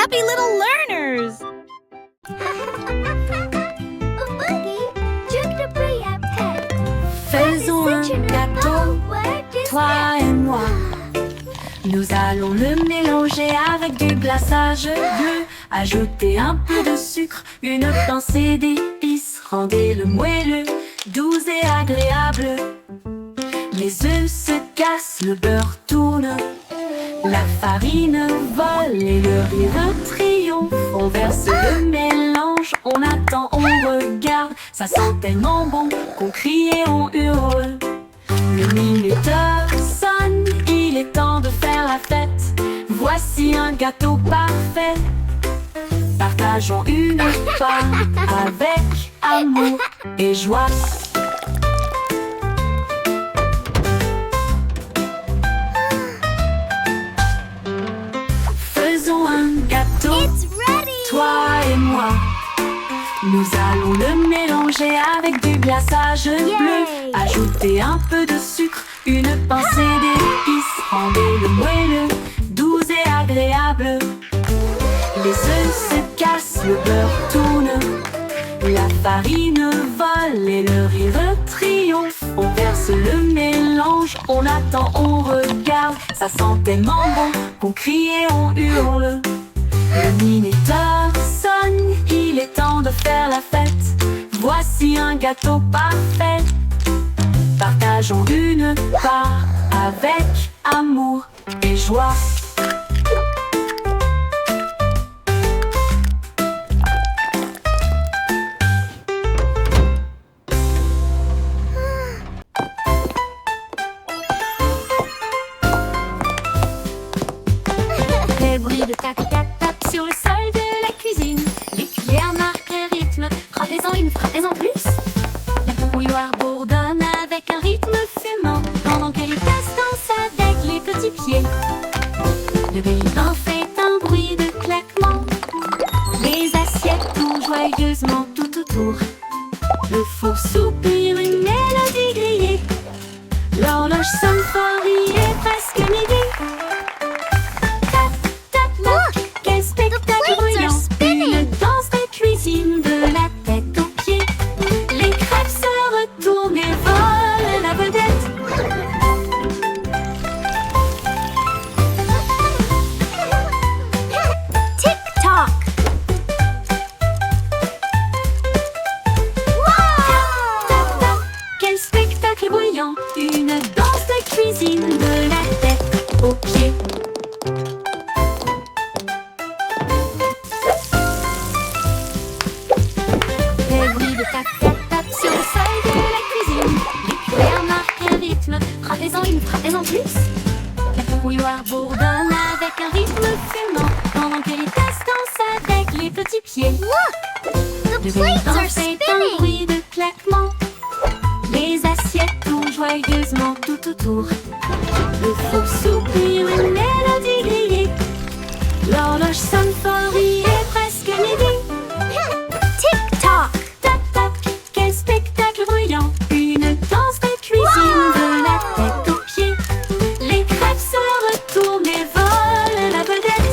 happy little learners! Faisons un gâteau, toi et moi. Nous allons le mélanger avec du glaçage bleu. Ajouter un peu de sucre, une pincée d'épices. Rendez-le moelleux, doux et agréable. Les œufs se cassent, le beurre tourne. La farine vole et le rire triomphe. On verse le mélange, on attend, on regarde. Ça sent tellement bon qu'on crie et on hurle. Le minuteur sonne, il est temps de faire la fête. Voici un gâteau parfait. Partageons une part avec amour et joie. Faisons un gâteau, toi et moi. Nous allons le mélanger avec du glaçage bleu. Ajouter un peu de sucre, une pincée d'épices. Rendez-le moelleux, doux et agréable. Les œufs se cassent, le beurre tourne. La farine vole et le rire triomphe. On verse le mélange, on attend, on regarde. Ça sent tellement bon qu'on crie et on hurle. Le minuteur sonne, il est temps de faire la fête. Voici un gâteau parfait. Partageons une part avec amour et joie. Les bruits de tac-tac-tac sur le sol de la cuisine. Les cuillères marquent le rythme. Frappez-en une, frappez-en plus. La bouilloire bourdonne avec un rythme fumant, pendant que les tasses dansent avec les petits pieds. Le bain fait un bruit de claquement. Les assiettes tournent joyeusement tout autour. Le four soupire une mélodie grillée. L'horloge sonne fort, il est presque midi. Une danse de cuisine de la tête aux pieds. Les crêpes se retournent et volent la vedette. Tick-tock! Tac-tac, quel spectacle bruyant. Une danse de cuisine de la tête aux pieds. Tac-tac-tac sur le sol de la cuisine. Les cuillères marquent un rythme. Frappez-en une, frappez-en plus. La bouilloire bourdonne avec un rythme fumant, pendant que les tasses dansent avec les petits pieds. Look! The Le plates bain are fait un spinning! bruit de claquement. Les assiettes tournent joyeusement tout autour. Le four soupire une mélodie grillée. L'horloge sonne fort, il est presque midi. Tick-tock! Tac-tac, quel spectacle bruyant. Une danse de cuisine de la tête aux pieds. Les crêpes se retournent et volent la vedette.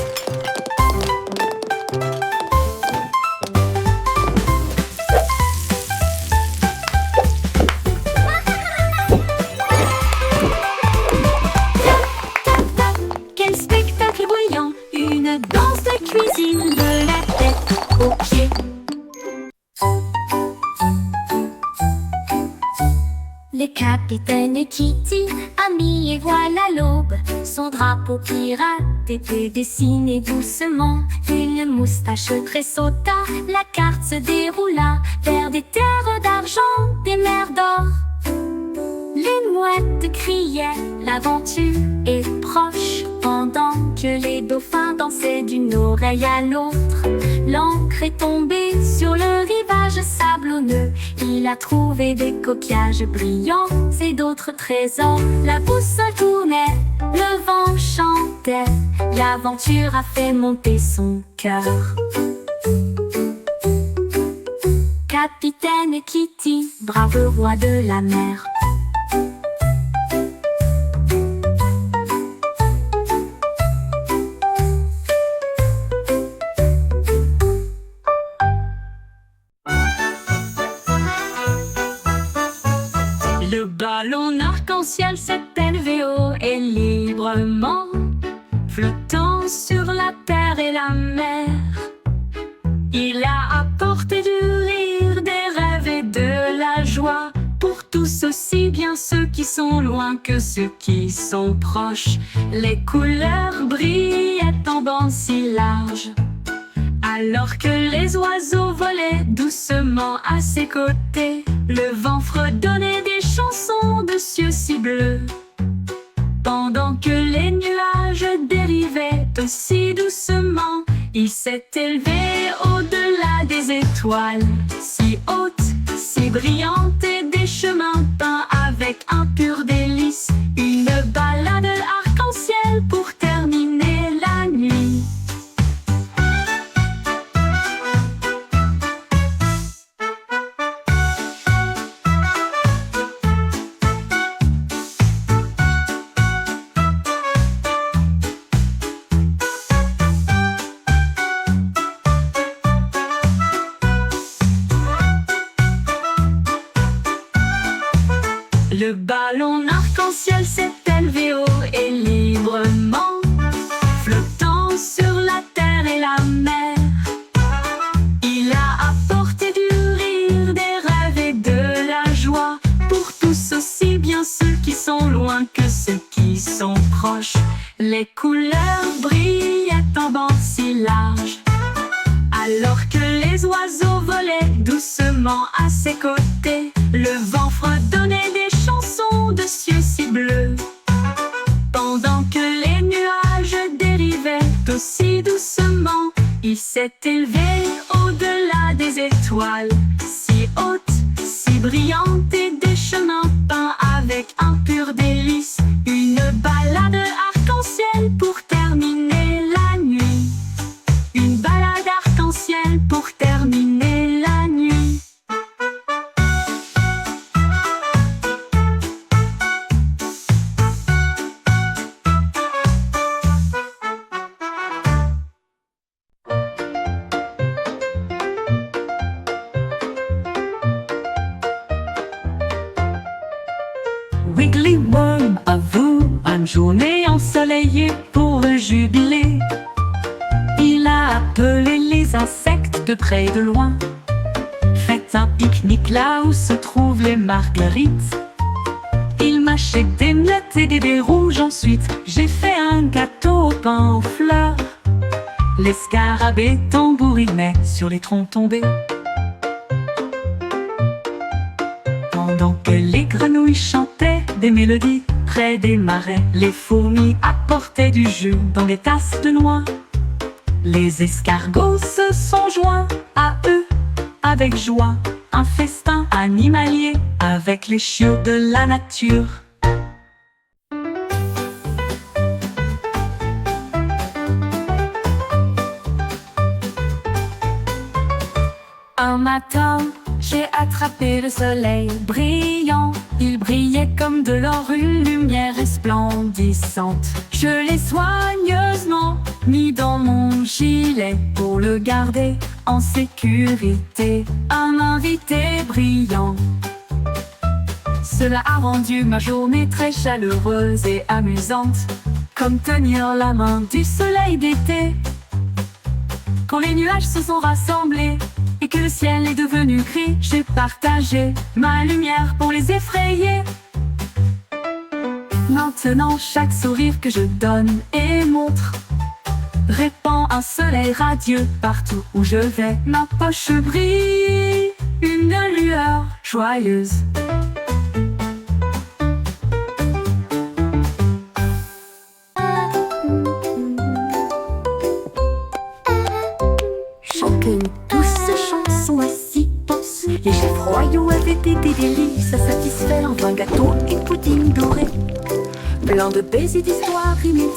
Tac-tac, quel spectacle bruyant. Une danse de cuisine de la tête aux pieds. Les capitaines Kitty, amis et voilà l'aube. Son drapeau pirate était dessiné doucement. Une moustache tressauta, la carte se déroula vers des terres d'argent, des mers d'or. Les mouettes criaient, l'aventure est proche, pendant que les dauphins dansaient d'une oreille à l'autre. L'ancre est tombée sur le rivage sablonneux. Il a trouvé des coquillages brillants et d'autres trésors. La boussole tournait, le vent chantait. L'aventure a fait monter son cœur. Capitaine Kitty, brave roi de la mer. arc-en-ciel s'est élevé haut et librement, flottant sur la terre et la mer. Il a apporté du rire, des rêves et de la joie pour tous, aussi bien ceux qui sont loin que ceux qui sont proches. Les couleurs brillaient en bandes si larges, alors que les oiseaux volaient doucement à ses côtés. Le vent fredonnait des chansons de cieux si bleus, pendant que les nuages dérivaient aussi doucement. Il s'est élevé au-delà des étoiles, si hautes, si brillantes, et des chemins peints avec un pur délice. Une balade arc-en-ciel pour terminer la nuit. Le ballon arc-en-ciel s'est élevé haut et librement, flottant sur la terre et la mer. Il a apporté du rire, des rêves et de la joie pour tous, aussi bien ceux qui sont loin que ceux qui sont proches. Les couleurs brillaient en bandes si larges, alors que les oiseaux volaient doucement à ses côtés. Le vent fredonnait des chansons de cieux si bleus, pendant que les nuages dérivaient aussi doucement. Il s'est élevé au-delà des étoiles, si hautes, si brillantes, et des chemins peints avec un pur délice. Une balade arc-en-ciel pour terminer la nuit. Une balade arc-en-ciel pour terminer la nuit. Wiggly Worm, à vous, une journée ensoleillée pour le jubilé. Il a appelé les insectes de près et de loin. Faites un pique-nique là où se trouvent les marguerites. Il mâchait des miettes et des baies rouges. Ensuite, j'ai fait un gâteau au pain aux fleurs. Les scarabées tambourinaient sur les troncs tombés, pendant que les grenouilles chantaient des mélodies près des marais. Les fourmis apportaient du jus dans des tasses de noix. Les escargots se sont joints à eux avec joie. Un festin animalier avec les chiots de la nature. Un matin, j'ai attrapé le soleil brillant. Il brillait comme de l'or, une lumière resplendissante. Je l'ai soigneusement mis dans mon gilet pour le garder en sécurité. Un invité brillant. Cela a rendu ma journée très chaleureuse et amusante, comme tenir la main du soleil d'été. Quand les nuages se sont rassemblés et que le ciel est devenu gris, j'ai partagé ma lumière pour les effrayer. Maintenant, chaque sourire que je donne et montre répand un soleil radieux partout où je vais. Ma poche brille, une lueur joyeuse. Chacune douce chanson ainsi pense. Les chefs royaux avaient été des délices à satisfaire. Un gâteau et pudding doré, plein de baisers d'histoires inédites.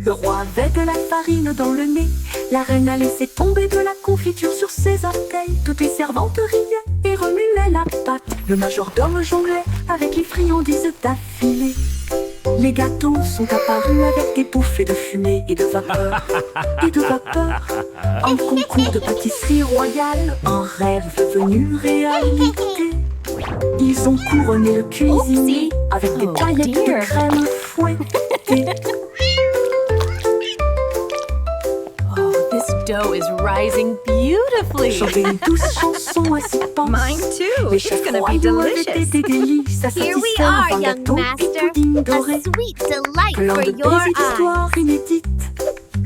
Le roi avait de la farine dans le nez. La reine a laissé tomber de la confiture sur ses orteils. Toutes les servantes riaient et remuaient la pâte. Le majordome jonglait avec les friandises d'affilée. Les gâteaux sont apparus avec des bouffées de fumée et de vapeur. Et de vapeur. Un concours de pâtisserie royale, un rêve devenu réalité. Ils ont couronné le cuisinier avec des Oh, paillettes dear. de crème fouettée. Oh, this dough is rising beautifully. Chanter une douce chanson à ses pensées. Mine too. Les It's chefs gonna be royaux avaient delicious. des délices à Here we satisfaire, are, un young gâteau et master. pudding A doré. sweet delight Plein for de your baisers eyes. d'histoires inédites.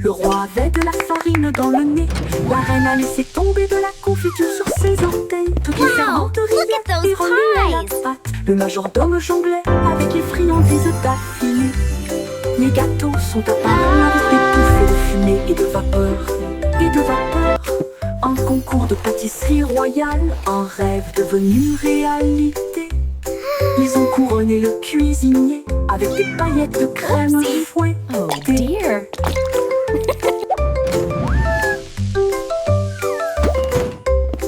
Le roi avait de la farine dans le nez. La reine a laissé tomber de la confiture sur ses orteils. Toutes les Wow, servantes look riaient at those et remuaient la pies. pâte. Le majordome jonglait avec les friandises d'affilée. Les gâteaux sont apparus avec des bouffées de fumée et de vapeur. Et de vapeur. Un concours de pâtisserie royale, un rêve devenu réalité. Ils ont couronné le cuisinier avec des paillettes de crème Oopsie. fouettée. Oh dear.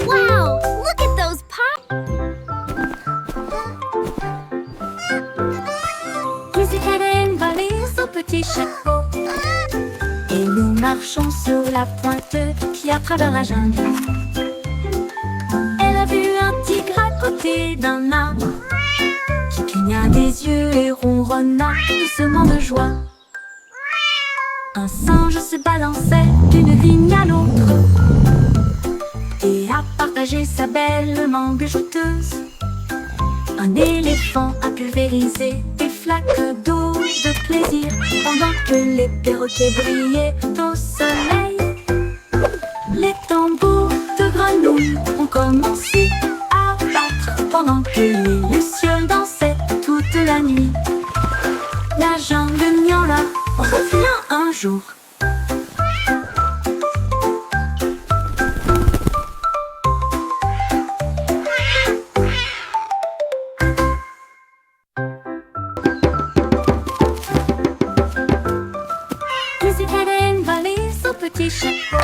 Wow, look at those pies. Musique valise au petit chapeau. Et nous marchons sur la pointe qui à travers la jungle. Elle a vu un tigre à côté d'un arbre qui cligna des yeux et ronronna doucement de joie. Un singe se balançait d'une vigne à l'autre et a partagé sa belle mangue jouteuse. Un éléphant a pulvérisé des flaques d'eau de plaisir pendant que les perroquets brillaient au soleil. Les tambours de grenouilles ont commencé à battre pendant que les lucioles dansaient toute la nuit. La jungle miaula revient un jour. Petit chapeau.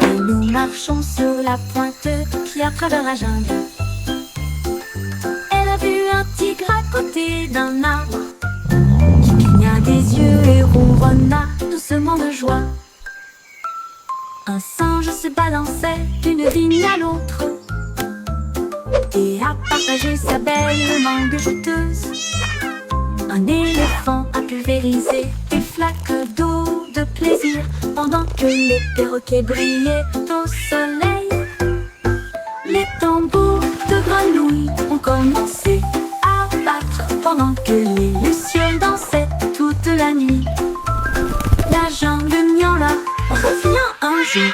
Et nous marchons sur la pointe qui à travers la jungle. Elle a vu un tigre à côté d'un arbre qui cligna des yeux et ronronna doucement de joie. Un singe se balançait d'une vigne à l'autre et a partagé sa belle mangue jouteuse. Un éléphant a pulvérisé des flaques d'eau de plaisir pendant que les perroquets brillaient au soleil. Les tambours de grenouilles ont commencé à battre pendant que les lucioles dansaient toute la nuit. La jungle miaula revient un jour.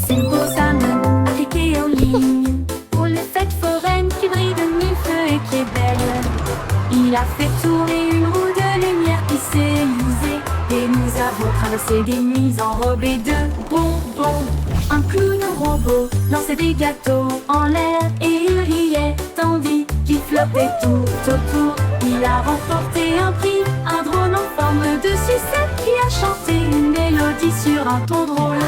Ces beaux âmes appliqués aux lignes pour les fêtes foraines qui brille de mille feux et qui est belle. Il a fait tourner une roue de lumière qui s'est usée et nous avons traversé des nuits enrobées de bonbons. Un clown robot lançait des gâteaux en l'air et il riait tandis qu'il flottait tout autour. Il a remporté un prix, un drone en forme de sucette qui a chanté une mélodie sur un ton drôle.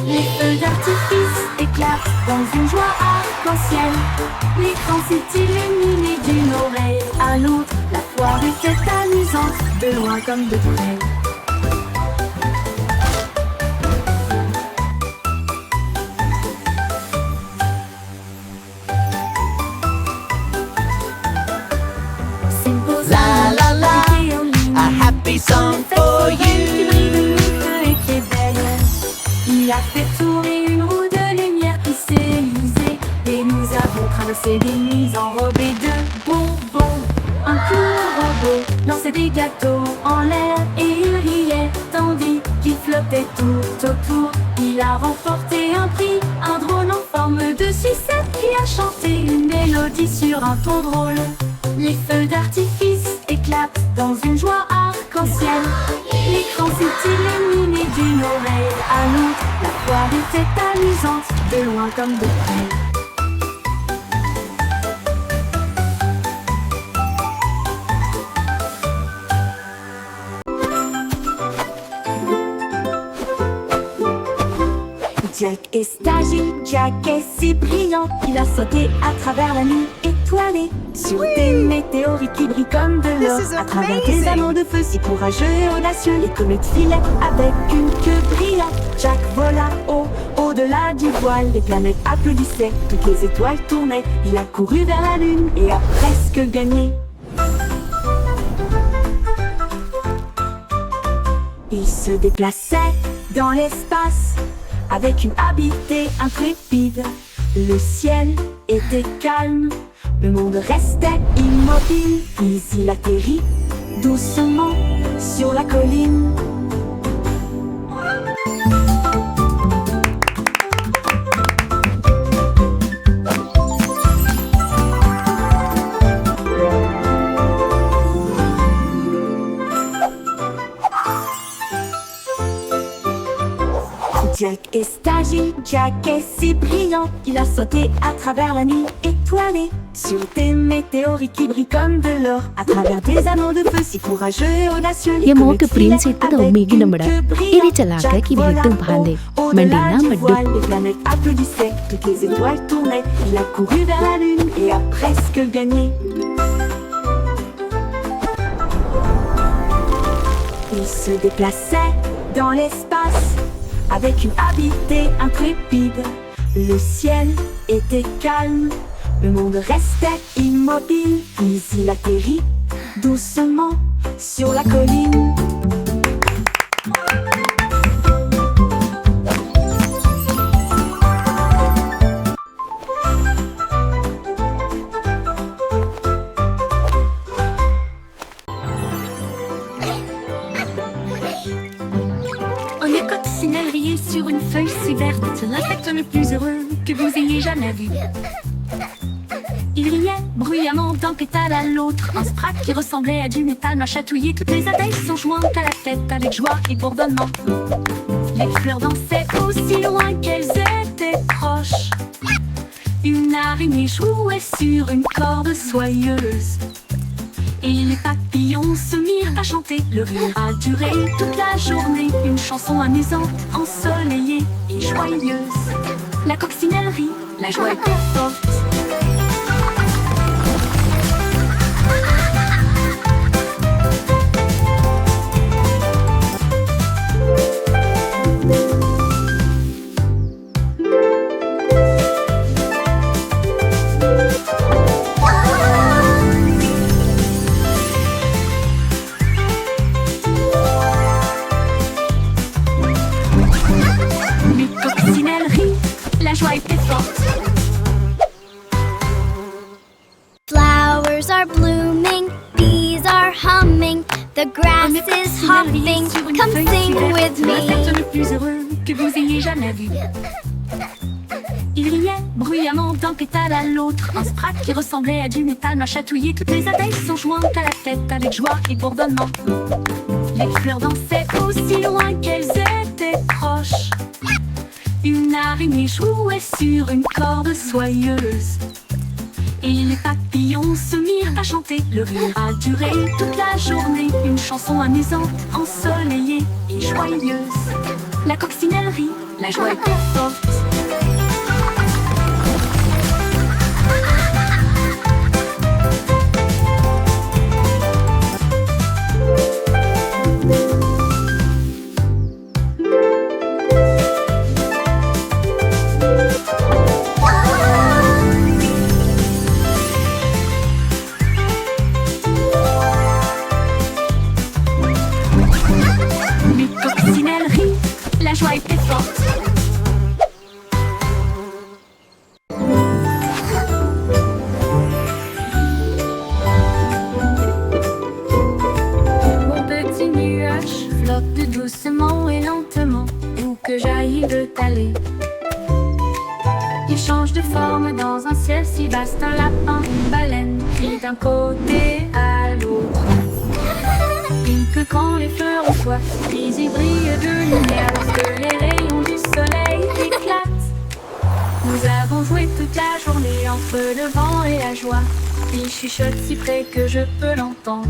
Les feux d'artifice éclatent dans une joie arc-en-ciel. L'écran s'est illuminé d'une oreille à l'autre. La foire était amusante, de loin comme de près. Ces beaux La, la, la, appliqués aux lignes. a happy song for you. Il a fait tourner une roue de lumière qui s'est usée et nous avons traversé des nuits enrobées de bonbons. Un clown robot lançait des gâteaux en l'air et il riait tandis qu'il flottait tout autour. Il a remporté un prix, un drone en forme de sucette qui a chanté une mélodie sur un ton drôle. Les feux d'artifice éclatent dans une joie arc-en-ciel. L'écran s'est illuminé d'une oreille à l'autre. La foire était amusante, de loin comme de près. Jack est agile, Jack est si brillant. Il a sauté à travers la nuit étoilée Sur des météorites qui brillent comme de l'or. This is À travers amazing. des anneaux de feu si courageux et audacieux. Les comètes filaient avec une queue brillante. Jack vola au-delà du voile. Les planètes applaudissaient, toutes les étoiles tournaient. Il a couru vers la lune et a presque gagné. Il se déplaçait dans l'espace avec une habileté intrépide. Le ciel était calme, le monde restait immobile. Puis il atterrit doucement sur la colline. Jack est agile, Jack est si brillant. Il a sauté à travers la nuit étoilée. Sur des météorites qui brillent comme de l'or. À travers des anneaux de feu si courageux et audacieux. Les Ye mo comètes ke prince filaient itta da avec umigi une namada. queue Iri brillante. chalaka Jack ki vola biritung bhande. au-delà Mandina du maddu. voile. Les planètes applaudissaient, toutes les étoiles tournaient. Il a couru vers la lune et a presque gagné. Il se déplaçait dans l'espace avec une habileté intrépide. Le ciel était calme, le monde restait immobile. Puis il atterrit doucement sur la colline. On est coccinelle sur une feuille si verte, l'insecte le plus heureux que vous ayez jamais vu. Il riait bruyamment d'un pétale à l'autre, un sprat qui ressemblait à du métal m'a chatouillé. Toutes les abeilles sont jointes à la fête avec joie et bourdonnement. Les fleurs dansaient aussi loin qu'elles étaient proches. Une araignée jouait sur une corde soyeuse. Et les papillons se mirent à chanter. Le rire a duré toute la journée. Une chanson amusante, ensoleillée et joyeuse. La coccinelle rit, la joie était forte. Les coccinelles rient, la joie était forte. Flowers are blooming, bees are humming, the grass is hopping. Come sing with L'insecte me. le plus heureux que vous ayez jamais vu. Il riait bruyamment d'un pétale à l'autre. Un sprat qui ressemblait à du métal m'a chatouillé. Toutes les abeilles sont jointes à la fête avec joie et bourdonnement. Les fleurs dansaient aussi loin qu'elles étaient proches. Une araignée jouait sur une corde soyeuse. Et les papillons se mirent à chanter. Le rire a duré toute la journée. Une chanson amusante, ensoleillée et joyeuse. La coccinelle rit, la joie était forte. Les coccinelles rient, la joie était forte. Mon petit nuage flotte doucement et lentement où que j'aille le taler. Il change de forme dans un ciel si vaste, un lapin, une baleine, et d'un côté à l'autre. Il que quand les fleurs ont soif, puis il brille de lumière lorsque les rayons du soleil éclatent. Nous avons joué toute la journée entre le vent et la joie. Il chuchote si près que je peux l'entendre.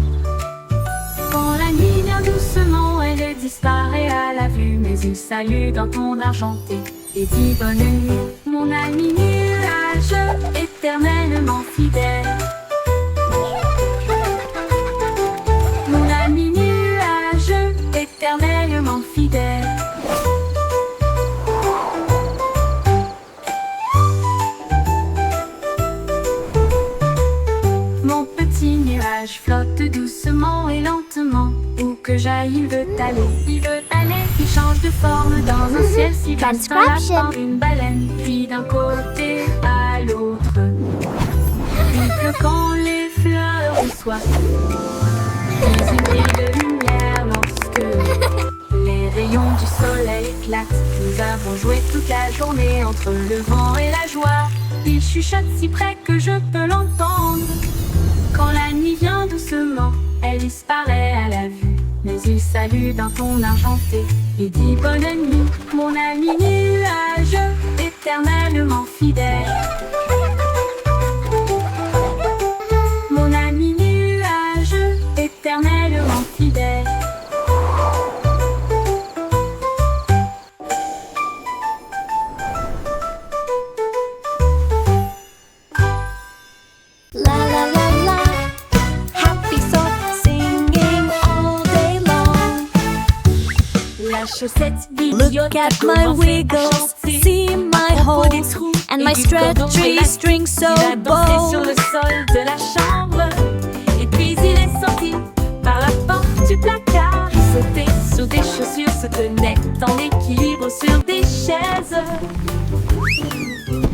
Quand la nuit vient doucement, elle disparaît à la vue, mais il salue d'un ton argenté et dit bonne nuit, mon ami nuage éternellement fidèle. Il change de forme dans un ciel si vaste, un Transcription. lapin, une baleine, puis d'un côté à l'autre. Il pleut quand les fleurs reçoivent, puis une grille de lumière lorsque les rayons du soleil éclatent. Nous avons joué toute la journée entre le vent et la joie. Il chuchote si près que je peux l'entendre. Quand la nuit vient doucement, elle disparaît à la vue. Mais il salue d'un ton argenté et dit bonne nuit, mon ami nuage, éternellement fidèle. Mon ami nuage, éternellement fidèle. La la la la. Happy song singing all day long. La chaussette Look idiote a at my commencé à wiggles, chanter see my à propos des holes, trous and et my du cordon stretchy élastique. string so Il a dansé sur bold. le sol de la chambre et puis il est sorti par la porte du placard. Il sautait sur des chaussures, se tenait en équilibre sur des chaises.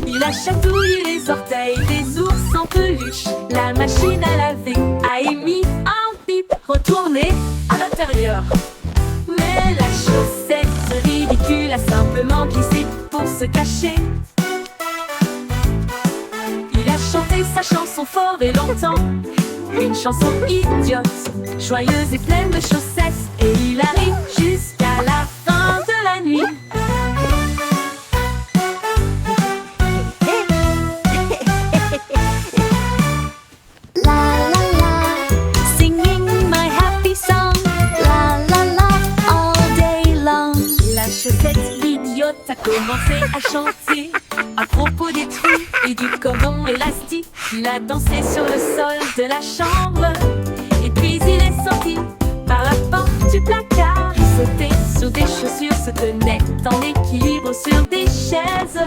Il a chatouillé les orteils des ours en peluche. La machine à laver a émis un bip retourné à l'intérieur. Mais la chaussette ridicule a simplement glissé pour se cacher. Il a chanté sa chanson fort et longtemps, une chanson idiote, joyeuse et pleine de chaussettes. Et il arrive jusqu'à la fin de la nuit. La la la. Singing my happy song, La la la. all day long. La chaussette idiote a commencé à chanter à propos des trous et du cordon élastique. Il a dansé sur le sol de la chambre et puis il est sorti par la porte du placard. Il sautait sur des chaussures, se tenait en équilibre sur des chaises.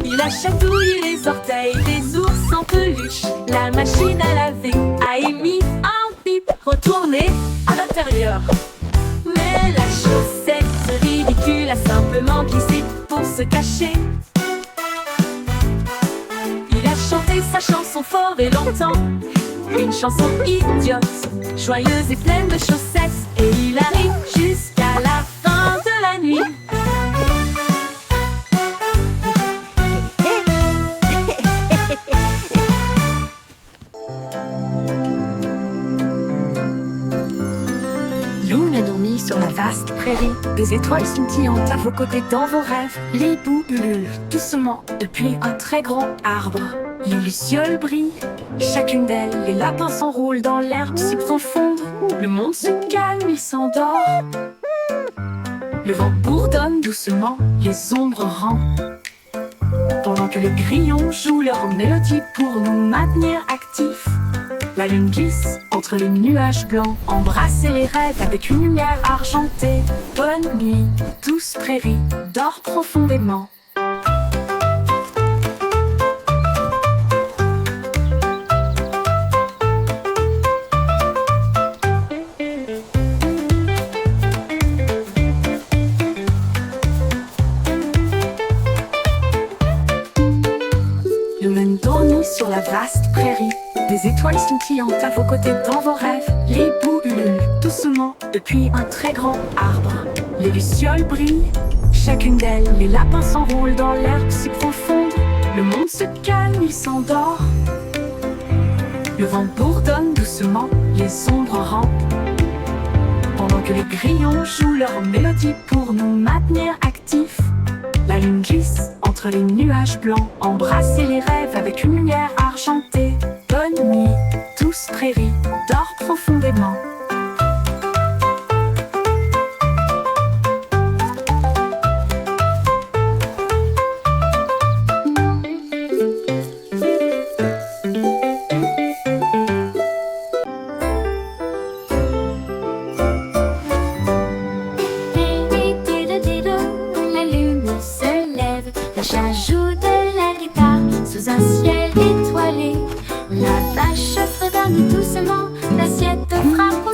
Il a chatouillé les orteils des ours en peluche. La machine à laver a émis un bip retourné à l'intérieur. Mais la chaussette ridicule a simplement glissé pour se cacher. Il a chanté sa chanson fort et longtemps, une chanson idiote, joyeuse et pleine de chaussettes. Et il arrive jusqu'à la fin de la nuit. Loon a dormi sur la vaste prairie. Des étoiles scintillantes à vos côtés dans vos rêves. Les hiboux ululent doucement depuis un très grand arbre. Les lucioles brillent, chacune d'elles. Les lapins s'enroulent dans l'herbe si profonde. Le monde se calme, il s'endort. Le vent bourdonne doucement, les ombres rampent. Pendant que les grillons jouent leur mélodie pour nous maintenir actifs. La lune glisse entre les nuages blancs. Embrassez les rêves avec une lumière argentée. Bonne nuit, douce prairie, dors profondément. Lumen dormi sur la vaste prairie. Des étoiles scintillantes à vos côtés dans vos rêves. Les hiboux ululent doucement depuis un très grand arbre. Les lucioles brillent, chacune d'elles. Les lapins s'enroulent dans l'herbe si profonde. Le monde se calme, il s'endort. Le vent bourdonne doucement, les ombres rampent. Pendant que les grillons jouent leur mélodie pour nous maintenir actifs. La lune glisse entre les nuages blancs. Embrassez les rêves avec une lumière argentée. Bonne nuit, douce prairie, dors profondément. La lune se lève, le chat joue de la guitare sous un ciel étoilé. La vache fredonne doucement, l'assiette frappe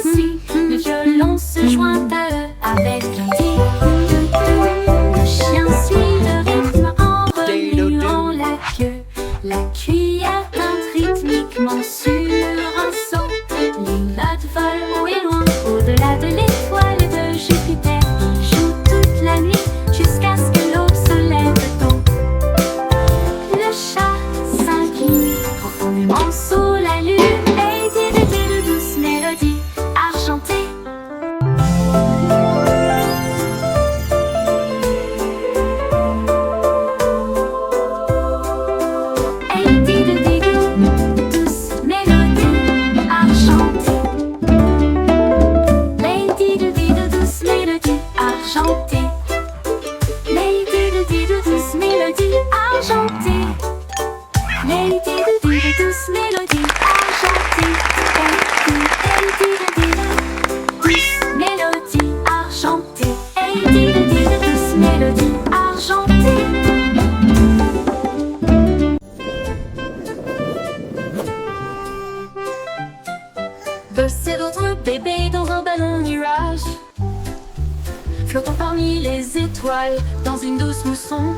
parmi les étoiles, dans une douce mousson.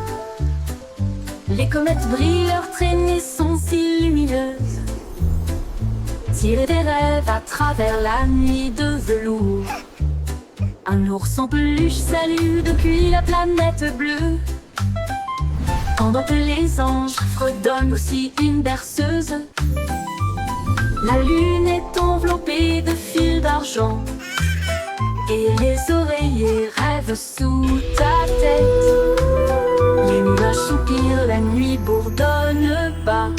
Les comètes brillent, leurs traînées sont si lumineuses. Tirer des rêves à travers la nuit de velours. Un ours en peluche salue depuis la planète bleue. Pendant que les anges fredonnent aussi une berceuse. La lune est enveloppée de fils d'argent. Et les oreillers rêvent sous ta tête. Les nuages soupirent, la nuit bourdonne bas.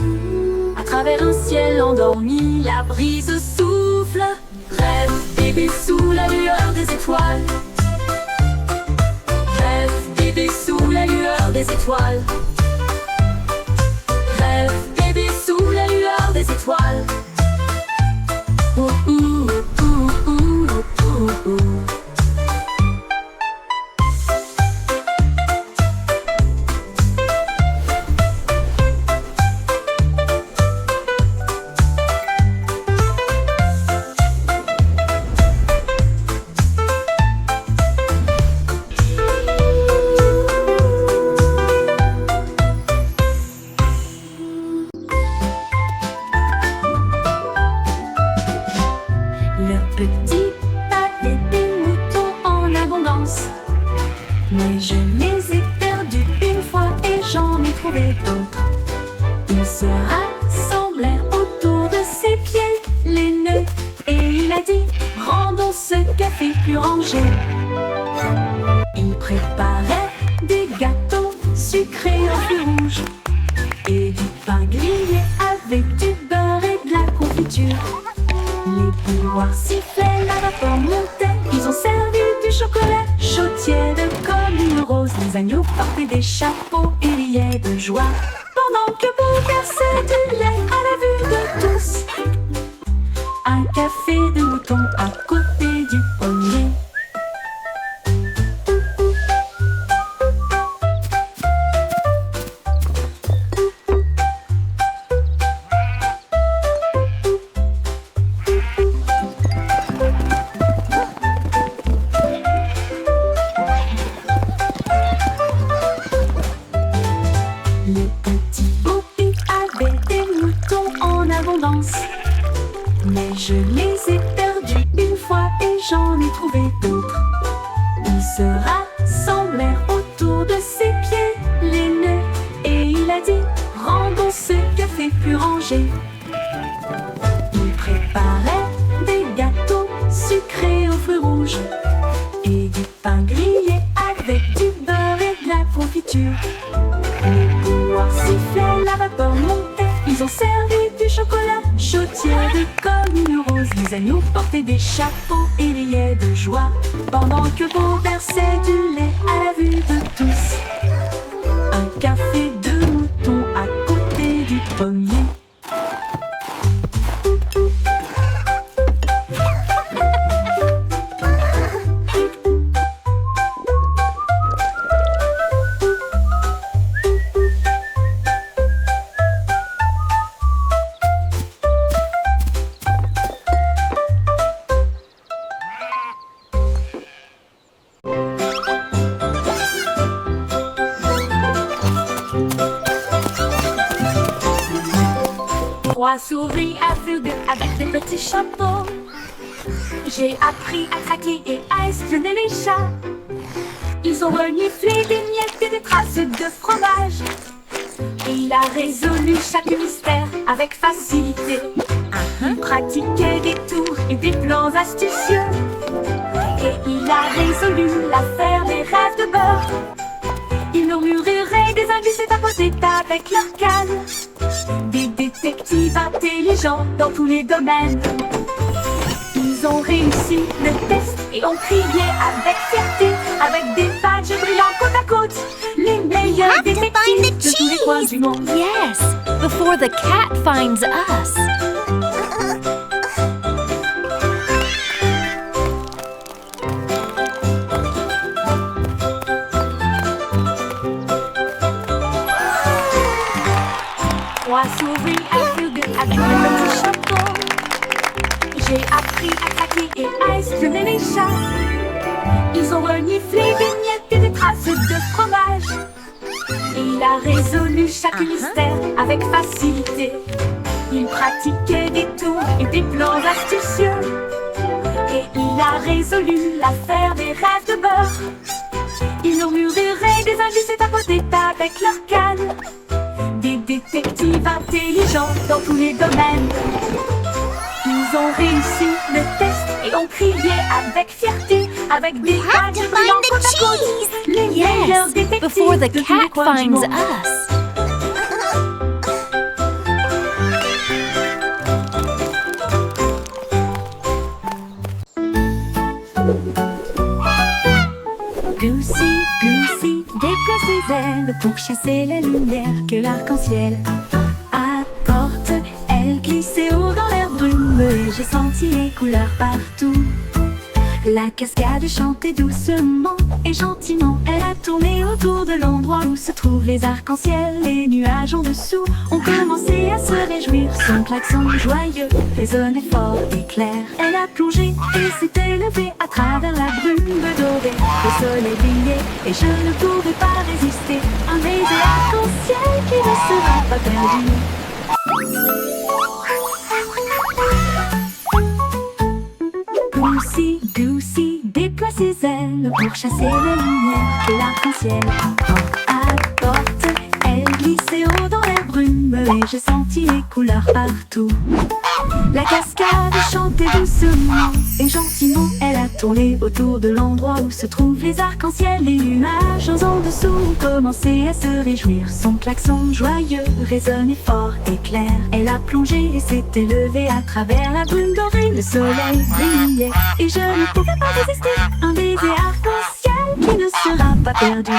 À travers un ciel endormi, la brise souffle. Rêve bébé sous la lueur des étoiles. Rêve bébé sous la lueur des étoiles. Rêve bébé sous la lueur des étoiles. Ouh, ouh, ouh, ouh, ouh, ouh. Le petit avait des moutons en abondance. Mais je les ai perdus une fois et j'en ai trouvé d'autres. Ils se rassemblèrent autour de ses pieds, les nœuds. Et il a dit, rendons ce café plus rangé. Il préparait des gâteaux sucrés en fil rouge. Et du pain grillé avec du beurre et de la confiture. Les bouilloires sifflaient, la vapeur montait. Ils ont servi du chocolat chaud tiède comme une rose. Les agneaux portaient des chapeaux et riaient de joie. Pendant que bouleversait du lait à la vue de tous. Un café de mouton à côté du pommier. Le petit Bobby avait des moutons en abondance. Mais je les ai perdus une fois et j'en ai trouvé d'autres. Ils se rassemblèrent autour de ses pieds, les nœuds. Et il a dit, rendons ce café plus rangé. Il préparait des gâteaux sucrés aux fruits rouges. Et du pain grillé avec du beurre et de la confiture. Les bouilloires sifflaient, la vapeur montait. Ils ont servi du chocolat chaud tiède comme une rose. Les agneaux portaient des chapeaux et riaient de joie. Pendant que Beau versait du lait à la vue de tous. Un café de mouton à côté du pommier. Trois souris aveugles avec des petits chapeaux. J'ai appris à traquer et à espionner les chats. Ils ont reniflé des miettes et des traces de fromage. Et il a résolu chaque mystère avec facilité. Il pratiquait des tours et des plans astucieux. Et il a résolu l'affaire des rêves de beurre. Ils murmuraient des indices et tapotaient avec leur canne. Des détectives intelligents dans tous les domaines. Ils ont réussi le test et ont crié avec fierté, avec des badges brillants côte à côte. Les meilleurs détectives de tous les coins du monde. Yes, before the cat finds us. Trois souris aveugles avec un petit chapeau. J'ai appris à traquer et à espionner les chats. Ils ont reniflé des miettes a résolu chaque mystère avec facilité. Il pratiquait des tours et des plans astucieux. Et il a résolu l'affaire des rêves de beurre. Ils murmuraient des indices et tapotaient avec leur canne. Des détectives intelligents dans tous les domaines. Ils ont réussi le test et ont crié avec fierté, avec des have badges to brillants find the côte à côte. cheese. Les meilleurs Yes, détectives before the de tous les cat coins du finds monde. us. Goosey, Goosey, déploie ses ailes pour chasser la lumière que l'arc-en-ciel apporte. Elle glissait haut dans l'air brumeux et j'ai senti les couleurs partout. La cascade chantait doucement et gentiment. Elle a tourné autour de l'endroit où se trouvent les arcs-en-ciel. Les nuages en dessous ont commencé à se réjouir. Son klaxon joyeux résonnait fort et clair. Elle a plongé et s'est élevée à travers la brume dorée. Le soleil brillait et je ne pouvais pas résister. Un baiser arc-en-ciel qui ne sera pas perdu. Goosey, Goosey, déploie ses ailes pour chasser la lumière que l'arc-en-ciel apporte. Elle glissait haut dans la brume et j'ai senti les couleurs partout. La cascade chantait doucement et gentiment. Elle a tourné autour de l'endroit où se trouvent les arcs-en-ciel. Les nuages en dessous ont commencé à se réjouir. Son klaxon joyeux résonnait fort et clair. Elle a plongé et s'est élevée à travers la brume dorée. Le soleil brillait et je ne pouvais pas résister. Un baiser arc-en-ciel qui ne sera pas perdu.